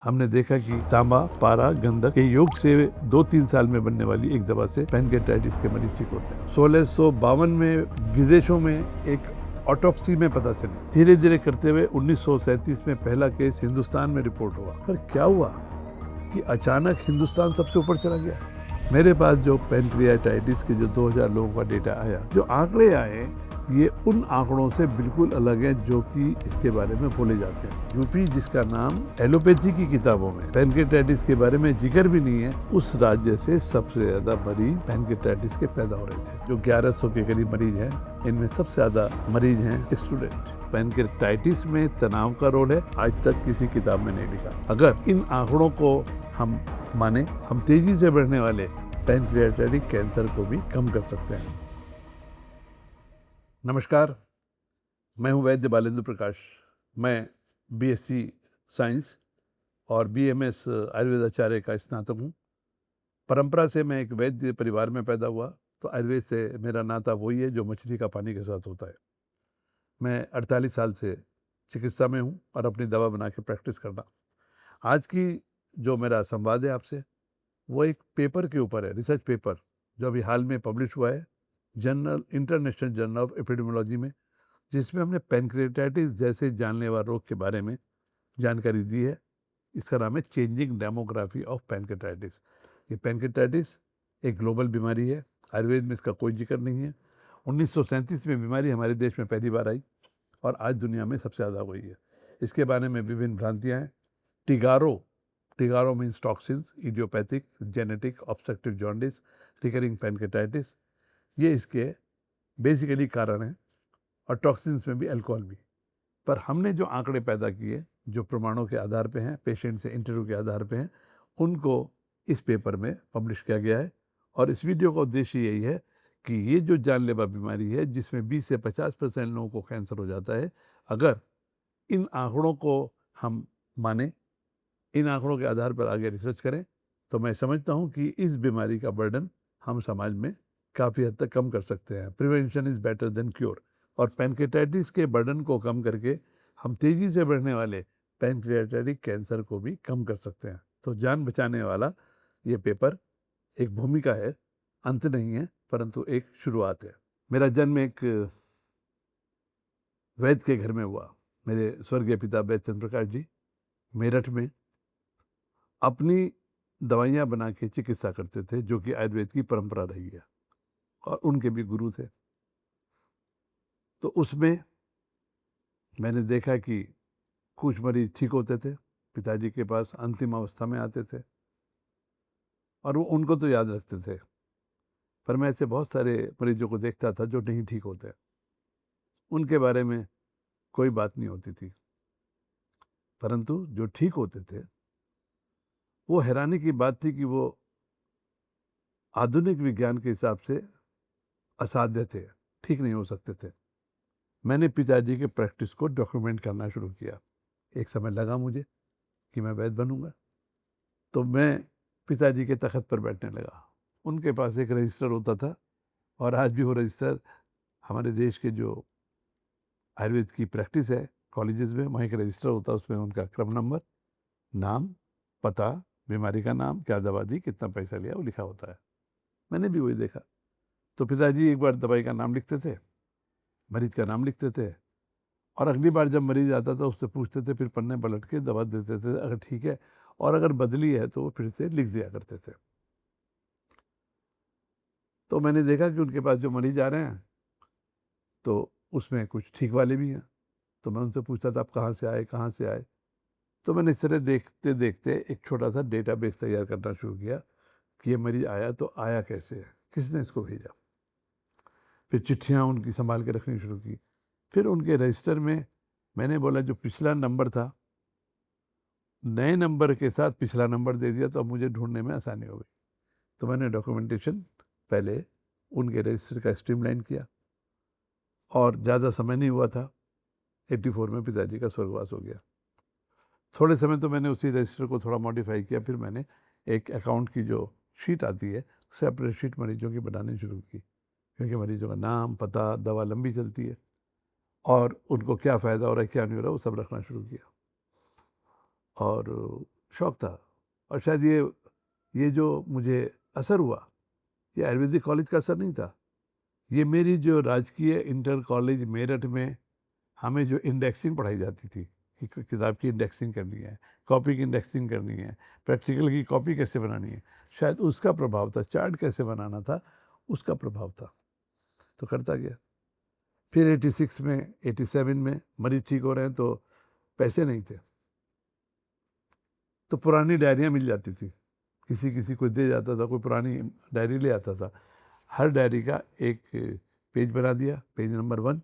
हमने देखा कि तांबा, पारा, गंधक के योग से 2-3 साल में बनने वाली एक दवा से पैनक्रेटाइटिस के मरीज ठीक होते हैं। 1652 में विदेशों में एक ऑटोप्सी में पता चली। धीरे धीरे करते हुए 1937 में पहला केस हिंदुस्तान में रिपोर्ट हुआ। पर क्या हुआ कि अचानक हिंदुस्तान सबसे ऊपर चला गया। मेरे पास जो पैनक्रियाटाइटिस के जो 2000 लोगों का डेटा आया, जो आंकड़े आए, ये उन आंकड़ों से बिल्कुल अलग है जो कि इसके बारे में बोले जाते हैं। यूपी, जिसका नाम एलोपैथी की किताबों में पैनक्रेटाइटिस के बारे में जिक्र भी नहीं है, उस राज्य से सबसे ज्यादा मरीज पैनक्रेटाइटिस के पैदा हो रहे थे। जो 1100 के करीब मरीज हैं, इनमें सबसे ज्यादा मरीज हैं स्टूडेंट। पैनक्रेटाइटिस में तनाव का रोल है, आज तक किसी किताब में नहीं लिखा। अगर इन आंकड़ों को हम माने, हम तेजी से बढ़ने वाले पैनक्रियाटाइटिक कैंसर को भी कम कर सकते हैं। नमस्कार, मैं हूं वैद्य बालेंद्र प्रकाश। मैं बीएससी साइंस और बीएमएस आयुर्वेदाचार्य का स्नातक हूं। परंपरा से मैं एक वैद्य परिवार में पैदा हुआ, तो आयुर्वेद से मेरा नाता वही है जो मछली का पानी के साथ होता है। मैं 48 साल से चिकित्सा में हूं और अपनी दवा बना के प्रैक्टिस करना। आज की जो मेरा संवाद है आपसे, वो एक पेपर के ऊपर है, रिसर्च पेपर, जो अभी हाल में पब्लिश हुआ है इंटरनेशनल जर्नल ऑफ एपिडेमियोलॉजी में, जिसमें हमने पैनक्रेटाइटिस जैसे जानलेवा रोग के बारे में जानकारी दी है। इसका नाम है चेंजिंग डेमोग्राफी ऑफ पैनक्रेटाइटिस। ये पैनक्रेटाइटिस एक ग्लोबल बीमारी है, आयुर्वेद में इसका कोई जिक्र नहीं है। 1937 में बीमारी हमारे देश में पहली बार आई और आज दुनिया में सबसे ज़्यादा हुई है। इसके बारे में विभिन्न भ्रांतियाँ हैं। TIGARO means toxins, idiopathic, genetic, obstructive jaundice, recurring pancreatitis, ये इसके बेसिकली कारण हैं। और टॉक्सिन्स में भी अल्कोहल भी। पर हमने जो आंकड़े पैदा किए, जो प्रमाणों के आधार पे हैं, पेशेंट से इंटरव्यू के आधार पे हैं, उनको इस पेपर में पब्लिश किया गया है। और इस वीडियो का उद्देश्य यही है कि ये जो जानलेवा बीमारी है, जिसमें 20 से 50% लोगों को कैंसर हो जाता है, अगर इन आंकड़ों को हम माने, इन आंकड़ों के आधार पर आगे रिसर्च करें, तो मैं समझता हूँ कि इस बीमारी का बर्डन हम समाज में काफ़ी हद तक कम कर सकते हैं। Prevention is better than cure. और पैनक्रेटाइटिस के बर्डन को कम करके हम तेज़ी से बढ़ने वाले पैनक्रियाटाइटिक कैंसर को भी कम कर सकते हैं। तो जान बचाने वाला ये पेपर एक भूमिका है, अंत नहीं है, परंतु एक शुरुआत है। मेरा जन्म एक वैद्य के घर में हुआ। मेरे स्वर्गीय पिता वैद्य चंद्र प्रकाश जी मेरठ में अपनी दवाइयाँ बना के चिकित्सा करते थे, जो कि आयुर्वेद की परंपरा रही है, और उनके भी गुरु थे। तो उसमें मैंने देखा कि कुछ मरीज ठीक होते थे, पिताजी के पास अंतिम अवस्था में आते थे, और वो उनको तो याद रखते थे। पर मैं ऐसे बहुत सारे मरीजों को देखता था जो नहीं ठीक होते, उनके बारे में कोई बात नहीं होती थी। परंतु जो ठीक होते थे, वो हैरानी की बात थी कि वो आधुनिक विज्ञान के हिसाब से असाध्य थे, ठीक नहीं हो सकते थे। मैंने पिताजी के प्रैक्टिस को डॉक्यूमेंट करना शुरू किया। एक समय लगा मुझे कि मैं वैद्य बनूंगा, तो मैं पिताजी के तख्त पर बैठने लगा। उनके पास एक रजिस्टर होता था, और आज भी वो रजिस्टर हमारे देश के जो आयुर्वेद की प्रैक्टिस है कॉलेजेस में, वहाँ एक रजिस्टर होता है, उसमें उनका क्रम नंबर, नाम, पता, बीमारी का नाम, क्या दवा दी, कितना पैसा लिया, वो लिखा होता है। मैंने भी वही देखा। तो पिताजी एक बार दवाई का नाम लिखते थे, मरीज का नाम लिखते थे, और अगली बार जब मरीज आता था उससे पूछते थे, फिर पन्ने पलट के दवा देते थे, अगर ठीक है, और अगर बदली है तो वो फिर से लिख दिया करते थे। तो मैंने देखा कि उनके पास जो मरीज आ रहे हैं, तो उसमें कुछ ठीक वाले भी हैं। तो मैं उनसे पूछता था, आप कहाँ से आए, कहाँ से आए। तो मैंने इस तरह देखते देखते एक छोटा सा डेटाबेस तैयार करना शुरू किया कि ये मरीज आया तो आया कैसे है, किसने इसको भेजा। फिर चिट्ठियाँ उनकी संभाल के रखनी शुरू की। फिर उनके रजिस्टर में मैंने बोला, जो पिछला नंबर था, नए नंबर के साथ पिछला नंबर दे दिया, तो अब मुझे ढूंढने में आसानी हो गई। तो मैंने डॉक्यूमेंटेशन पहले उनके रजिस्टर का स्ट्रीमलाइन किया, और ज़्यादा समय नहीं हुआ था, 84 में पिताजी का स्वर्गवास हो गया। थोड़े समय तो मैंने उसी रजिस्टर को थोड़ा मॉडिफाई किया। फिर मैंने एक अकाउंट की जो शीट आती है, सेपरेट शीट मरीजों की बनानी शुरू की, क्योंकि मरीजों का नाम, पता, दवा लंबी चलती है, और उनको क्या फ़ायदा हो रहा है, क्या नहीं हो रहा, वो सब रखना शुरू किया। और शौक था। और शायद ये जो मुझे असर हुआ, ये आयुर्वेदिक कॉलेज का असर नहीं था, ये मेरी जो राजकीय इंटर कॉलेज मेरठ में हमें जो इंडेक्सिंग पढ़ाई जाती थी कि किताब की इंडेक्सिंग करनी है, कॉपी की इंडेक्सिंग करनी है, प्रैक्टिकल की कॉपी कैसे बनानी है, शायद उसका प्रभाव था, चार्ट कैसे बनाना था, उसका प्रभाव था। तो करता गया। फिर 86 में 87 में मरीज ठीक हो रहे हैं तो पैसे नहीं थे, तो पुरानी डायरियाँ मिल जाती थी, किसी किसी को दे जाता था, कोई पुरानी डायरी ले आता था, हर डायरी का एक पेज बना दिया, पेज नंबर 1,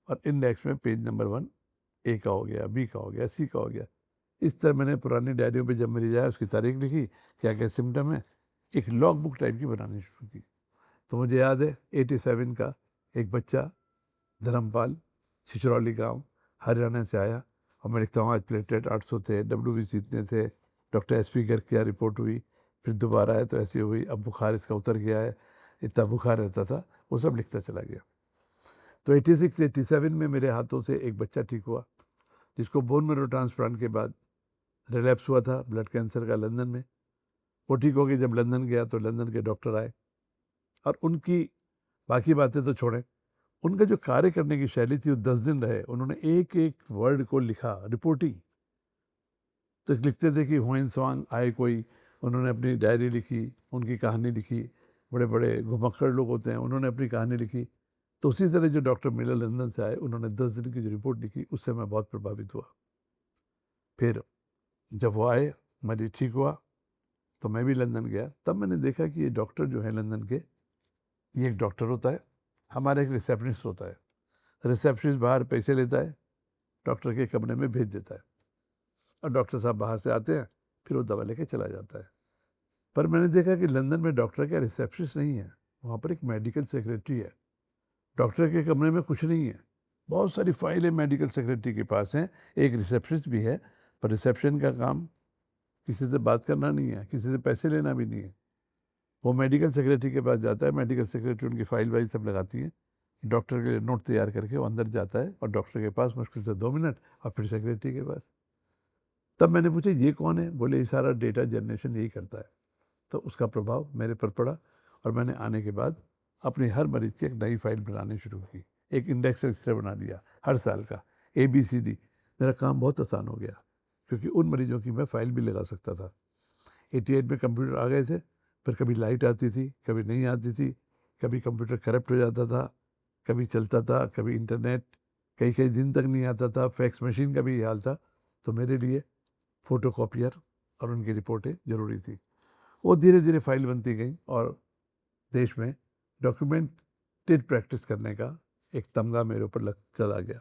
और इंडेक्स में पेज नंबर 1 ए का हो गया, बी का हो गया, सी का हो गया। इस तरह मैंने पुरानी डायरियों पे जब मरीज आया उसकी तारीख लिखी, क्या क्या सिम्टम है, एक लॉग बुक टाइप की बनानी शुरू की। तो मुझे याद है 87 का एक बच्चा धर्मपाल, छिछरौली गांव, हरियाणा से आया, और मैं लिखता हूँ आज प्लेटलेट 800 थे, WBC इतने थे, डॉक्टर SP गर्ग की रिपोर्ट हुई, फिर दोबारा है तो ऐसी हुई, अब बुखार इसका उतर गया है, इतना बुखार रहता था, वो सब लिखता चला गया। तो 86 87 में मेरे हाथों से एक बच्चा ठीक हुआ, जिसको बोन मैरो ट्रांसप्लांट के बाद रिलैप्स हुआ था ब्लड कैंसर का लंदन में। वो ठीक हो गई। जब लंदन गया तो लंदन के डॉक्टर आए, और उनकी बाकी बातें तो छोड़ें, उनका जो कार्य करने की शैली थी वो 10 दिन रहे। उन्होंने एक एक वर्ड को लिखा, रिपोर्टिंग। तो लिखते थे कि हुएन स्वांग आए कोई, उन्होंने अपनी डायरी लिखी, उनकी कहानी लिखी, बड़े बड़े घुमक्कड़ लोग होते हैं, उन्होंने अपनी कहानी लिखी। तो उसी तरह जो डॉक्टर मिलर लंदन से आए, उन्होंने 10 दिन की जो रिपोर्ट लिखी, उससे मैं बहुत प्रभावित हुआ। फिर जब वो आए, मरीज ठीक हुआ, तो मैं भी लंदन गया। तब मैंने देखा कि ये डॉक्टर जो है लंदन के, ये एक डॉक्टर होता है, हमारा एक रिसेप्शनिस्ट होता है। रिसेप्शनिस्ट बाहर पैसे लेता है, डॉक्टर के कमरे में भेज देता है, और डॉक्टर साहब बाहर से आते हैं, फिर वो दवा लेके चला जाता है। पर मैंने देखा कि लंदन में डॉक्टर का रिसेप्शनिस्ट नहीं है, वहाँ पर एक मेडिकल सेक्रेटरी है। डॉक्टर के कमरे में कुछ नहीं है, बहुत सारी फाइलें मेडिकल सेक्रेटरी के पास हैं, एक रिसेप्शनिस्ट भी है, पर रिसेप्शन का काम किसी से बात करना नहीं है, किसी से पैसे लेना भी नहीं है। वो मेडिकल सेक्रेटरी के पास जाता है, मेडिकल सेक्रेटरी उनकी फाइल वाइल सब लगाती है, डॉक्टर के लिए नोट तैयार करके वो अंदर जाता है, और डॉक्टर के पास मुश्किल से 2 मिनट, और फिर सेक्रेटरी के पास। तब मैंने पूछा ये कौन है? बोले ये सारा डेटा जनरेशन यही करता है। तो उसका प्रभाव मेरे पर पड़ा, और मैंने आने के बाद अपनी हर मरीज की एक नई फाइल बनानी शुरू की, एक इंडेक्स रजिस्टर बना दिया हर साल का, ABCD। मेरा काम बहुत आसान हो गया, क्योंकि उन मरीजों की मैं फाइल भी लगा सकता था। 88 में कंप्यूटर आ गए थे, पर कभी लाइट आती थी, कभी नहीं आती थी, कभी कंप्यूटर करप्ट हो जाता था, कभी चलता था, कभी इंटरनेट, कई कई दिन तक नहीं आता था, फैक्स मशीन का भी ये हाल था। तो मेरे लिए फ़ोटोकॉपियर और उनकी रिपोर्टें ज़रूरी थी। वो धीरे धीरे फाइल बनती गई, और देश में डॉक्यूमेंटेड प्रैक्टिस करने का एक तमगा मेरे ऊपर लग चला गया।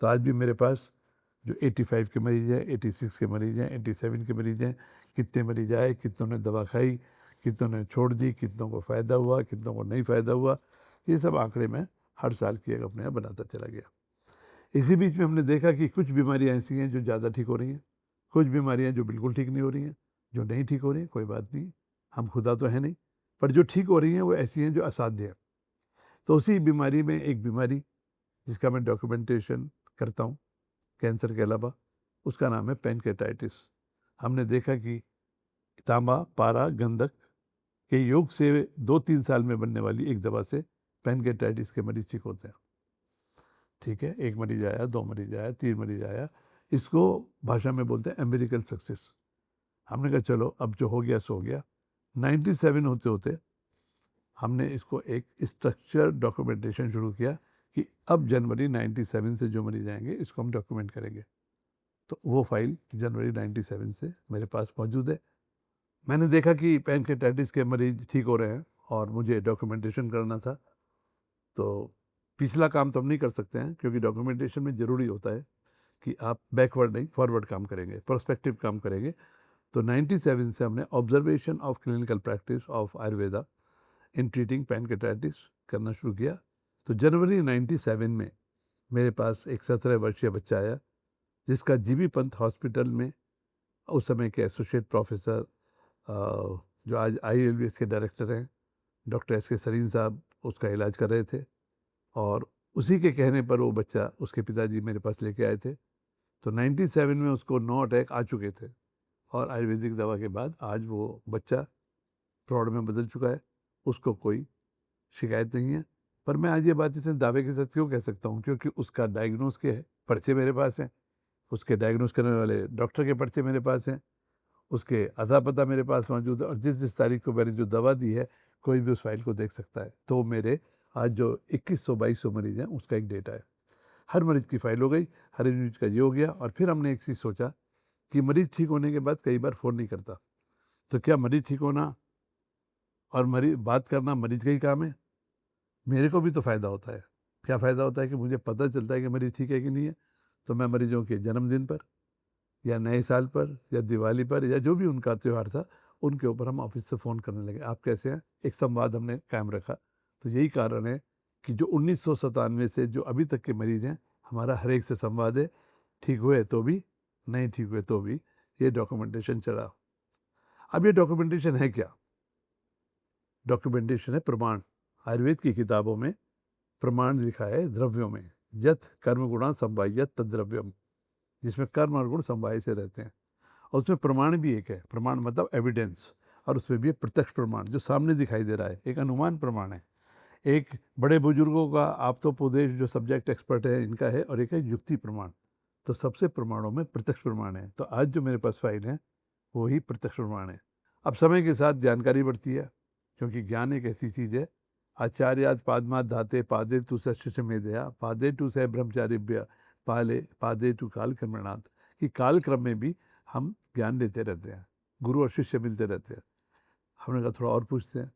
तो आज भी मेरे पास जो 85 के मरीज़ हैं, 86 के मरीज़ हैं, 87 के मरीज़ हैं, कितने मरीज आए, कितनों ने दवा खाई, कितनों ने छोड़ दी, कितनों को फ़ायदा हुआ, कितनों को नहीं फ़ायदा हुआ, ये सब आंकड़े मैं हर साल की एक अपने यहाँ बनाता चला गया। इसी बीच में हमने देखा कि कुछ बीमारियाँ ऐसी हैं जो ज़्यादा ठीक हो रही हैं, कुछ बीमारियाँ जो बिल्कुल ठीक नहीं हो रही हैं। जो नहीं ठीक हो रही हैं कोई बात नहीं, हम खुदा तो है नहीं, पर जो ठीक हो रही हैं वो ऐसी हैं जो असाध्य हैं। तो उसी बीमारी में एक बीमारी जिसका मैं डॉक्यूमेंटेशन करता हूँ कैंसर के अलावा, उसका नाम है पैनक्रेटाइटिस। हमने देखा कि तांबा, पारा, गंधक के योग से 2-3 साल में बनने वाली एक दवा से पैनक्रेटाइटिस के मरीज ठीक होते हैं। ठीक है, 1 मरीज आया, 2 मरीज आया, 3 मरीज आया, इसको भाषा में बोलते हैं एम्पिरिकल सक्सेस। हमने कहा चलो अब जो हो गया सो हो गया। 97 होते होते हमने इसको एक स्ट्रक्चर डॉक्यूमेंटेशन शुरू किया कि अब जनवरी 97 से जो मरीज आएंगे इसको हम डॉक्यूमेंट करेंगे। तो वो फाइल जनवरी 97 से मेरे पास मौजूद है। मैंने देखा कि पैनक्रेटाइटिस के मरीज ठीक हो रहे हैं, और मुझे डॉक्यूमेंटेशन करना था। तो पिछला काम तो हम नहीं कर सकते हैं, क्योंकि डॉक्यूमेंटेशन में ज़रूरी होता है कि आप बैकवर्ड नहीं फॉरवर्ड काम करेंगे, प्रोस्पेक्टिव काम करेंगे। तो 97 से हमने observation of clinical practice of Ayurveda in treating pancreatitis करना शुरू किया। तो जनवरी 97 में मेरे पास एक 17 वर्षीय बच्चा आया, जिसका जीबी पंत हॉस्पिटल में उस समय के एसोसिएट प्रोफेसर, जो आज ILBS के डायरेक्टर हैं, डॉक्टर SK सरीन साहब उसका इलाज कर रहे थे। और उसी के कहने पर वो बच्चा, उसके पिताजी मेरे पास लेके आए थे। तो 97 में उसको 9 अटैक आ चुके थे, और आयुर्वेदिक दवा के बाद आज वो बच्चा प्रौढ़ में बदल चुका है, उसको कोई शिकायत नहीं है। पर मैं आज ये बात इतने दावे के साथ क्यों कह सकता हूँ, क्योंकि उसका डायग्नोस के पर्चे मेरे पास हैं, उसके डायग्नोस करने वाले डॉक्टर के पर्चे मेरे पास हैं, उसके अता पता मेरे पास मौजूद है, और जिस जिस तारीख को मैंने जो दवा दी है कोई भी उस फाइल को देख सकता है। तो मेरे आज जो 2100-2200 मरीज हैं उसका एक डेटा है। हर मरीज की फाइल हो गई, हर मरीज का ये हो गया। और फिर हमने एक चीज़ सोचा कि मरीज ठीक होने के बाद कई बार फ़ोन नहीं करता, तो क्या मरीज ठीक होना और मरीज बात करना मरीज का ही काम है? मेरे को भी तो फ़ायदा होता है। क्या फ़ायदा होता है कि मुझे पता चलता है कि मरीज ठीक है कि नहीं है। तो मैं मरीजों के जन्मदिन पर या नए साल पर या दिवाली पर या जो भी उनका त्यौहार था, उनके ऊपर हम ऑफिस से फ़ोन करने लगे, आप कैसे हैं? एक संवाद हमने कायम रखा। तो यही कारण है कि जो 1997 से जो अभी तक के मरीज़ हैं, हमारा हर एक से संवाद है, ठीक हुए तो भी, नहीं ठीक हुए तो भी, ये डॉक्यूमेंटेशन चला। अब ये डॉक्यूमेंटेशन है क्या? डॉक्यूमेंटेशन है प्रमाण। आयुर्वेद की किताबों में प्रमाण लिखा है द्रव्यों में, यथ कर्म गुणा समवायत तद्रव्यम, जिसमें कर्म और गुण समवाय से रहते हैं। और उसमें प्रमाण भी एक है, प्रमाण मतलब एविडेंस, और उसमें भी एक प्रत्यक्ष प्रमाण जो सामने दिखाई दे रहा है, एक अनुमान प्रमाण है। एक बड़े बुजुर्गों का आप्तोपदेश जो सब्जेक्ट एक्सपर्ट है इनका है, और एक है युक्ति प्रमाण। तो सबसे प्रमाणों में प्रत्यक्ष प्रमाण है। तो आज जो मेरे पास फाइल है वो ही प्रत्यक्ष प्रमाण है। अब समय के साथ जानकारी बढ़ती है, क्योंकि ज्ञान एक ऐसी चीज़ है, आचार्याद पादमात धाते पादे तु शिष्य मेधया पादे टू से ब्रह्मचारिभ्य पाले पादे टू काल क्रमणात्, कि काल क्रम में भी हम ज्ञान लेते रहते हैं, गुरु और शिष्य मिलते रहते हैं। हमने कहा थोड़ा और पूछते हैं।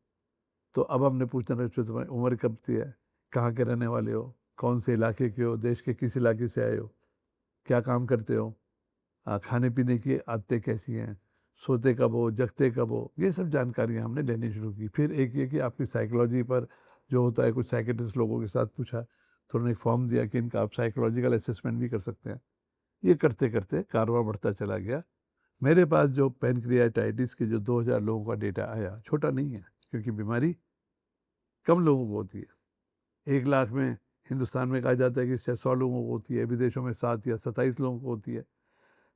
तो अब हमने पूछना रहा, तुम्हारी उम्र कब की है, कहाँ के रहने वाले हो, कौन से इलाके के हो, देश के किस इलाके से आए हो, क्या काम करते हो, खाने पीने की आदतें कैसी हैं, सोते कब हो, जगते कब हो, ये सब जानकारियाँ हमने लेनी शुरू की। फिर एक ये कि आपकी साइकोलॉजी पर जो होता है, कुछ साइकेट्रिस्ट लोगों के साथ पूछा, तो उन्होंने एक फॉर्म दिया कि इनका आप साइकोलॉजिकल असेसमेंट भी कर सकते हैं। ये करते करते कारवां बढ़ता चला गया। मेरे पास जो पैनक्रियाटाइटिस के जो 2000 लोगों का डेटा आया, छोटा नहीं है, क्योंकि बीमारी कम लोगों को होती है। 1 लाख में हिंदुस्तान में कहा जाता है कि शायद 100 लोगों को होती है, विदेशों में 7 या 27 लोगों को होती है।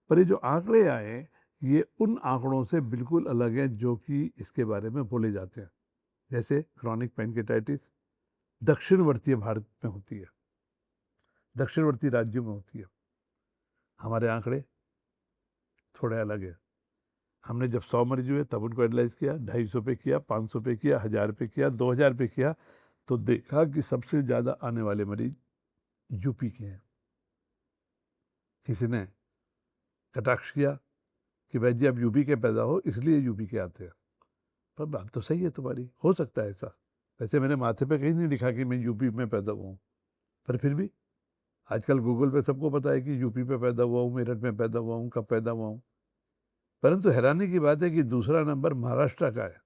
पर ये जो आंकड़े आए, ये उन आंकड़ों से बिल्कुल अलग हैं जो कि इसके बारे में बोले जाते हैं। जैसे क्रॉनिक पैनक्रियाटाइटिस दक्षिणवर्तीय भारत में होती है, दक्षिणवर्ती राज्यों में होती है। हमारे आंकड़े थोड़े अलग है। हमने जब 100 मरीज हुए तब उनको एनालाइज किया, 250 पे किया, 500 पे किया, 1000 पे किया, 2000 पे किया, तो देखा कि सबसे ज़्यादा आने वाले मरीज यूपी के हैं। किसी ने कटाक्ष किया कि भाई जी आप यूपी के पैदा हो इसलिए यूपी के आते हैं। पर बात तो सही है तुम्हारी, हो सकता है ऐसा। वैसे मैंने माथे पे कहीं नहीं लिखा कि मैं यूपी में पैदा हुआ हूँ, पर फिर भी आजकल गूगल पे सबको पता है कि यूपी पे पैदा हुआ हूँ, मेरठ में पैदा हुआ हूँ, कब पैदा हुआ हूँ। परंतु हैरानी की बात है कि दूसरा नंबर महाराष्ट्र का है।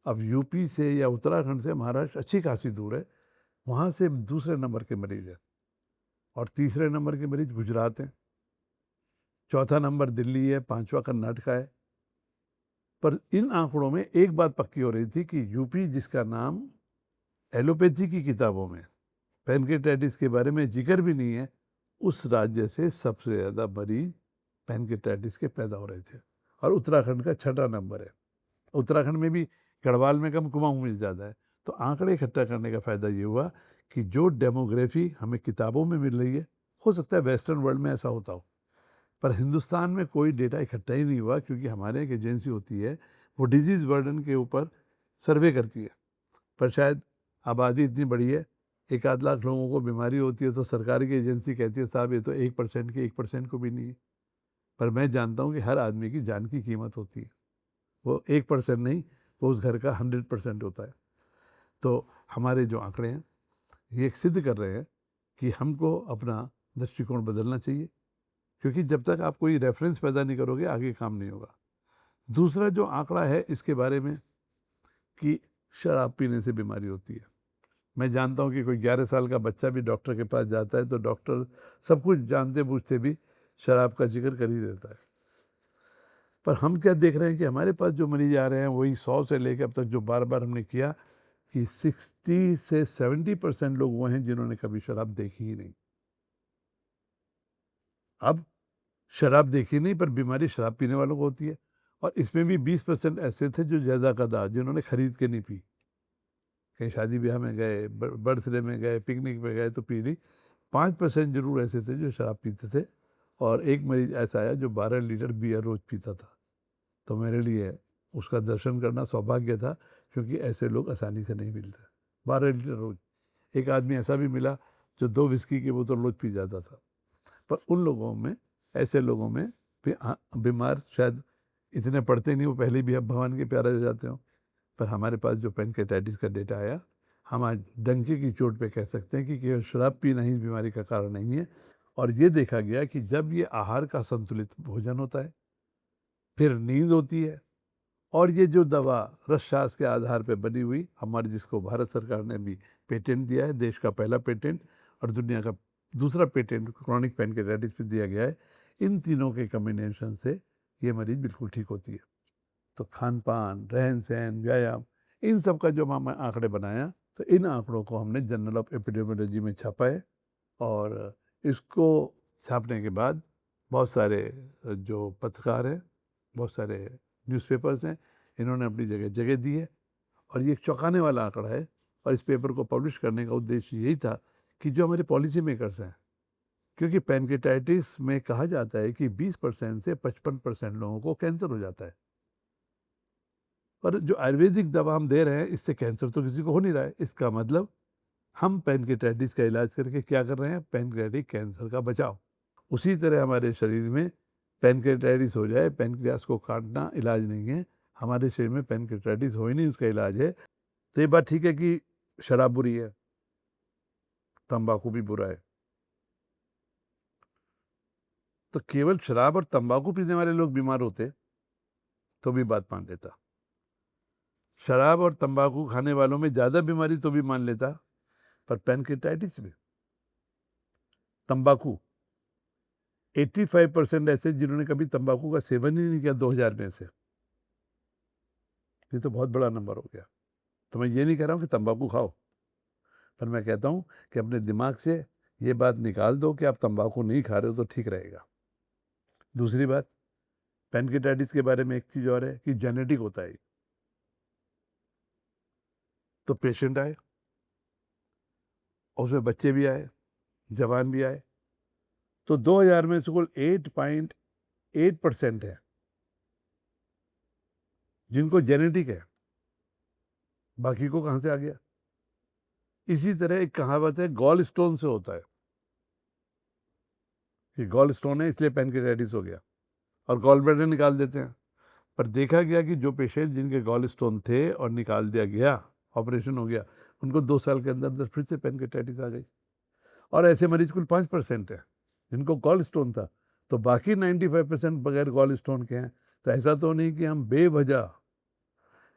अब यूपी से या उत्तराखंड से महाराष्ट्र अच्छी खासी दूर है, वहाँ से दूसरे नंबर के मरीज हैं, और तीसरे नंबर के मरीज गुजरात हैं, चौथा नंबर दिल्ली है, पांचवा कर्नाटक है। पर इन आंकड़ों में एक बात पक्की हो रही थी कि यूपी, जिसका नाम एलोपैथी की किताबों में पैनक्रियाटाइटिस के बारे में जिक्र भी नहीं है, उस राज्य से सबसे ज़्यादा मरीज पैनक्रियाटाइटिस के पैदा हो रहे थे। और उत्तराखंड का 6ठा नंबर है। उत्तराखंड में भी गढ़वाल में कम, कुमाऊं में ज़्यादा है। तो आंकड़े इकट्ठा करने का फ़ायदा ये हुआ कि जो डेमोग्राफी हमें किताबों में मिल रही है, हो सकता है वेस्टर्न वर्ल्ड में ऐसा होता हो, पर हिंदुस्तान में कोई डेटा इकट्ठा ही नहीं हुआ, क्योंकि हमारे एक एजेंसी होती है वो डिजीज़ बर्डन के ऊपर सर्वे करती है। पर शायद आबादी इतनी बड़ी है, 1-8 लाख लोगों को बीमारी होती है, तो सरकार की एजेंसी कहती है साहब ये तो 1% के 1% को भी नहीं है। पर मैं जानता हूँ कि हर आदमी की जान की कीमत होती है, वो 1% नहीं, वो उस घर का 100% होता है। तो हमारे जो आंकड़े हैं ये सिद्ध कर रहे हैं कि हमको अपना दृष्टिकोण बदलना चाहिए, क्योंकि जब तक आप कोई रेफरेंस पैदा नहीं करोगे आगे काम नहीं होगा। दूसरा जो आंकड़ा है इसके बारे में कि शराब पीने से बीमारी होती है, मैं जानता हूँ कि कोई 11 साल का बच्चा भी डॉक्टर के पास जाता है तो डॉक्टर सब कुछ जानते बूझते भी शराब का जिक्र कर ही देता है। पर हम क्या देख रहे हैं कि हमारे पास जो मरीज आ रहे हैं वही 100 से लेकर अब तक जो बार बार हमने किया कि 60 से 70% लोग वो हैं जिन्होंने कभी शराब देखी ही नहीं। अब शराब देखी नहीं, पर बीमारी शराब पीने वालों को होती है। और इसमें भी 20% ऐसे थे जो ज़्यादा कदा, जिन्होंने खरीद के नहीं पी। कहीं शादी ब्याह में गए, बर्थडे में गए, पिकनिक में गए तो पी ली। 5% जरूर ऐसे थे जो शराब पीते थे। और एक मरीज ऐसा आया जो 12 लीटर बियर रोज पीता था। तो मेरे लिए उसका दर्शन करना सौभाग्य था, क्योंकि ऐसे लोग आसानी से नहीं मिलते। 12 लीटर रोज। एक आदमी ऐसा भी मिला जो 2 विस्की की बोतल रोज पी जाता था। पर उन लोगों में, ऐसे लोगों में बीमार शायद इतने पड़ते नहीं, वो पहले भी अब भगवान के प्यारे हो जाते हो। पर हमारे पास जो पैनक्रेटाइटिस का डेटा आया, हम आज डंके की चोट पे कह सकते हैं कि केवल शराब पीना ही बीमारी का कारण नहीं है। और ये देखा गया कि जब ये आहार का संतुलित भोजन होता है, फिर नींद होती है, और ये जो दवा रसशास्त्र के आधार पर बनी हुई हमारी, जिसको भारत सरकार ने भी पेटेंट दिया है, देश का पहला पेटेंट और दुनिया का दूसरा पेटेंट क्रॉनिक पैनक्रेटाइटिस पे दिया गया है, इन तीनों के कॉम्बिनेशन से ये मरीज बिल्कुल ठीक होती है। तो खान पान, रहन सहन, व्यायाम, इन सब का जो हमने आंकड़े बनाया, तो इन आंकड़ों को हमने जर्नल ऑफ एपिडेमियोलॉजी में छापा है। और इसको छापने के बाद बहुत सारे जो पत्रकार हैं, बहुत सारे न्यूज़पेपर्स हैं, इन्होंने अपनी जगह जगह दी है। और ये एक चौंकाने वाला आंकड़ा है। और इस पेपर को पब्लिश करने का उद्देश्य यही था कि जो हमारे पॉलिसी मेकर्स हैं, क्योंकि पैनक्रेटाइटिस में कहा जाता है कि 20% से 55% लोगों को कैंसर हो जाता है। पर जो आयुर्वेदिक दवा हम दे रहे हैं, इससे कैंसर तो किसी को हो नहीं रहा है। इसका मतलब हम पैनक्रेटाइटिस का इलाज करके क्या कर रहे हैं? पैनक्रेटिक कैंसर का बचाव। उसी तरह हमारे शरीर में पैनक्रेटाइटिस हो जाए, पैनक्रियास को काटना इलाज नहीं है। हमारे शरीर में पैनक्रेटाइटिस हो ही नहीं, उसका इलाज है। तो ये बात ठीक है कि शराब बुरी है, तंबाकू भी बुरा है। तो केवल शराब और तंबाकू पीने वाले लोग बीमार होते तो भी बात मान लेता। शराब और तंबाकू खाने वालों में ज़्यादा बीमारी तो भी मान लेता, पर पैनक्रेटाइटिस में तंबाकू 85% ऐसे जिन्होंने कभी तंबाकू का सेवन ही नहीं किया 2000 में से। ये तो बहुत बड़ा नंबर हो गया। तो मैं ये नहीं कह रहा हूँ कि तंबाकू खाओ, पर मैं कहता हूँ कि अपने दिमाग से ये बात निकाल दो कि आप तंबाकू नहीं खा रहे हो तो ठीक रहेगा। दूसरी बात, पैनक्रेटाइटिस के बारे में एक चीज़ और है कि जेनेटिक होता है। तो पेशेंट आए, और उसमें बच्चे भी आए, जवान भी आए, तो 2000 में से कुल 8.8% है जिनको जेनेटिक है। बाकी को कहाँ से आ गया? इसी तरह एक कहावत है, गॉल स्टोन से होता है, कि गॉल स्टोन है इसलिए पैनक्रेटाइटिस हो गया, और गॉल ब्लैडर निकाल देते हैं। पर देखा गया कि जो पेशेंट जिनके गॉल स्टोन थे और निकाल दिया गया, ऑपरेशन हो गया, उनको 2 साल के अंदर अंदर फिर से पैनक्रेटाइटिस आ गई। और ऐसे मरीज कुल 5% है जिनको गॉल स्टोन था। तो बाकी 95% बगैर गॉल स्टोन के हैं। तो ऐसा तो नहीं कि हम बेवजह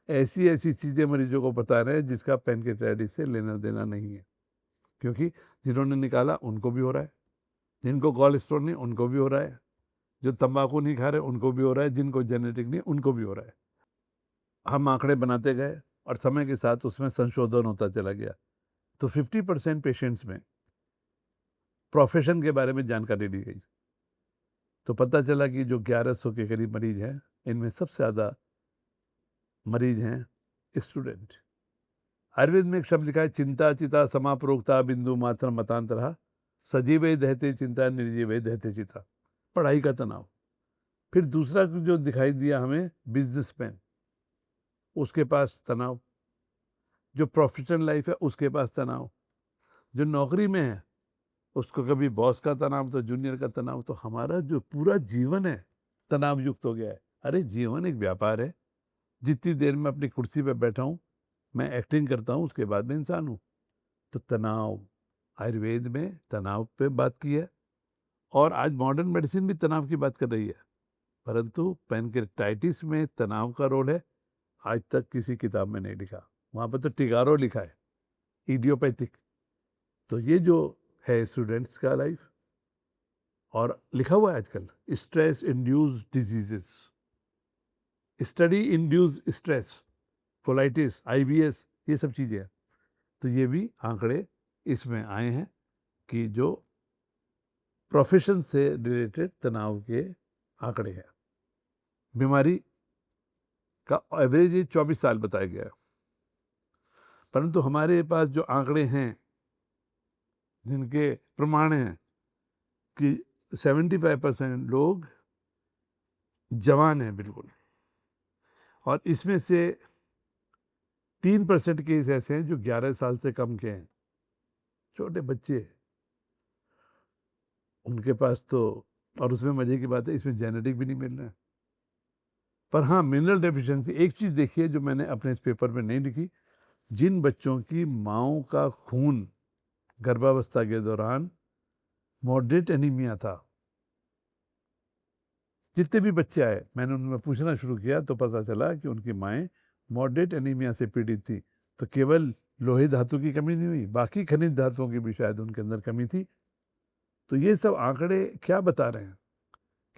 ऐसी ऐसी चीज़ें मरीजों को बता रहे हैं जिसका पैनक्रेटाइटिस से लेना देना नहीं है। क्योंकि जिन्होंने निकाला उनको भी हो रहा है, जिनको गॉल स्टोन नहीं उनको भी हो रहा है, जो तंबाकू नहीं खा रहे उनको भी हो रहा है, जिनको जेनेटिक नहीं उनको भी हो रहा है। हम आंकड़े बनाते गए और समय के साथ उसमें संशोधन होता चला गया। तो 50% पेशेंट्स में प्रोफेशन के बारे में जानकारी ली गई। तो पता चला कि जो 1100 के करीब मरीज हैं, इनमें सबसे ज़्यादा मरीज हैं स्टूडेंट। आयुर्वेद में एक शब्द लिखा है, चिंता चिता समाप्रोक्ता बिंदु मात्र मतांतरा सजीवे दहते चिंता निर्जीवे दहते चिता। पढ़ाई का तनाव। फिर दूसरा जो दिखाई दिया हमें, बिजनेसमैन, उसके पास तनाव। जो प्रोफेशनल लाइफ है उसके पास तनाव। जो नौकरी में है उसको कभी बॉस का तनाव तो जूनियर का तनाव। तो हमारा जो पूरा जीवन है तनाव युक्त हो गया है। अरे जीवन एक व्यापार है। जितनी देर में अपनी कुर्सी पर बैठा हूँ, मैं एक्टिंग करता हूँ, उसके बाद में इंसान हूँ। तो तनाव, आयुर्वेद में तनाव पे बात की है, और आज मॉडर्न मेडिसिन भी तनाव की बात कर रही है। परंतु पैनक्रेटाइटिस में तनाव का रोल है आज तक किसी किताब में नहीं लिखा। वहाँ पर तो टिगारो लिखा है, इडियोपैथिक। तो ये जो है स्टूडेंट्स का लाइफ, और लिखा हुआ है आजकल stress induced diseases, study induce stress, colitis, IBS, ये सब चीज़ें हैं। तो ये भी आंकड़े इसमें आए हैं कि जो प्रोफेशन से रिलेटेड तनाव के आंकड़े हैं। बीमारी का एवरेज एज 24 साल बताया गया है, परंतु हमारे पास जो आंकड़े हैं जिनके प्रमाण हैं कि 75% लोग जवान हैं बिल्कुल, और इसमें से 3% केस ऐसे हैं जो 11 साल से कम के हैं, छोटे बच्चे, उनके पास तो, और उसमें मजे की बात है इसमें जेनेटिक भी नहीं मिल रहा है। पर हाँ, मिनरल डेफिशिएंसी, एक चीज़ देखिए जो मैंने अपने इस पेपर में नहीं लिखी, जिन बच्चों की माँओं का खून गर्भावस्था के दौरान मॉडरेट एनीमिया था, जितने भी बच्चे आए मैंने उनमें पूछना शुरू किया तो पता चला कि उनकी माएँ मॉडरेट एनीमिया से पीड़ित थी। तो केवल लोहे धातु की कमी नहीं हुई, बाकी खनिज धातुओं की भी शायद उनके अंदर कमी थी। तो ये सब आंकड़े क्या बता रहे हैं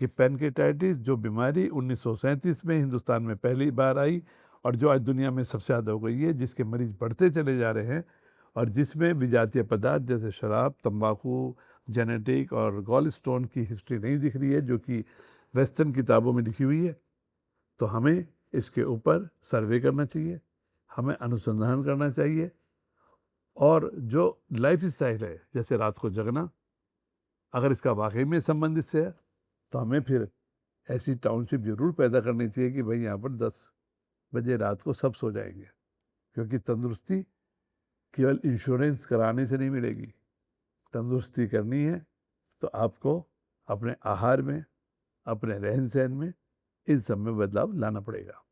कि पैनक्रेटाइटिस जो बीमारी 1937 में हिंदुस्तान में पहली बार आई और जो आज दुनिया में सबसे ज़्यादा हो गई है, जिसके मरीज बढ़ते चले जा रहे हैं, और जिसमें विजातीय पदार्थ जैसे शराब, तंबाकू, जेनेटिक और गॉल स्टोन की हिस्ट्री नहीं दिख रही है जो कि वेस्टर्न किताबों में लिखी हुई है। तो हमें इसके ऊपर सर्वे करना चाहिए, हमें अनुसंधान करना चाहिए, और जो लाइफ स्टाइल है जैसे रात को जगना, अगर इसका वाकई में संबंध इससे है तो हमें फिर ऐसी टाउनशिप जरूर पैदा करनी चाहिए कि भाई यहाँ पर 10 बजे रात को सब सो जाएंगे, क्योंकि तंदुरुस्ती केवल इंश्योरेंस कराने से नहीं मिलेगी। तंदुरुस्ती करनी है तो आपको अपने आहार में, अपने रहन सहन में, इन सब में बदलाव लाना पड़ेगा।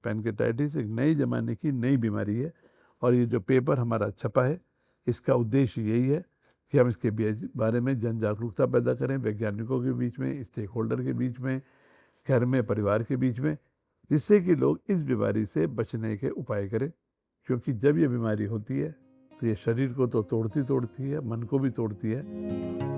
पैनक्रेटाइटिस एक नए ज़माने की नई बीमारी है, और ये जो पेपर हमारा छपा है इसका उद्देश्य यही है कि हम इसके बारे में जन जागरूकता पैदा करें, वैज्ञानिकों के बीच में, स्टेक होल्डर के बीच में, घर में परिवार के बीच में, जिससे कि लोग इस बीमारी से बचने के उपाय करें। क्योंकि जब ये बीमारी होती है तो ये शरीर को तो तोड़ती है, मन को भी तोड़ती है।